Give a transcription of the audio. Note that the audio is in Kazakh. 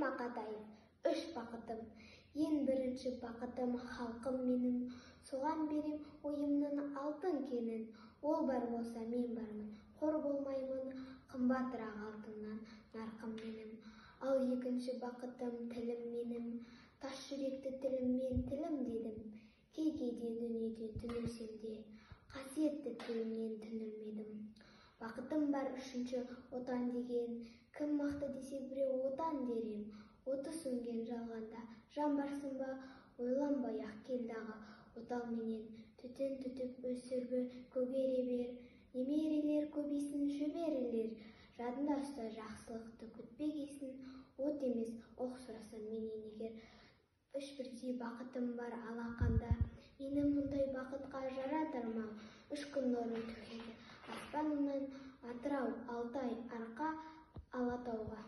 Мақатаев. 3 бақытым. Ең бірінші бақытым халқым менің, соған берем ойымның алтын кенін. Ол бар болса мен бармын, қор болмаймын, қымбатырақ алтыннан нарқым менің. Ал екінші бақытым тілім менің, тас жүректі тіліммен тілім дедім. Кей-кейде дүниеден түңілсем де, қасиетті тілімнен түңілмедім. Бақытым бар үшінші отан деген, кім мақты десе біреу отан дерем. Оты сөнген жалғанда жан барсың ба, ойланбай-ақ келдағы отал менен түтін түтіп өсірбі көгере бер. Немерелер көбейсін шөберелер, жадында ұста жақсылықты күтпегейсін. От емес оқ сұрасам менен егер. 3 бірдей бақытым бар алақанда, мені мұндай бақытқа жаратар ма? 3 күн нұрын төгеді аспанымнан, Атырау, Алтай, Арқа, Алатауға.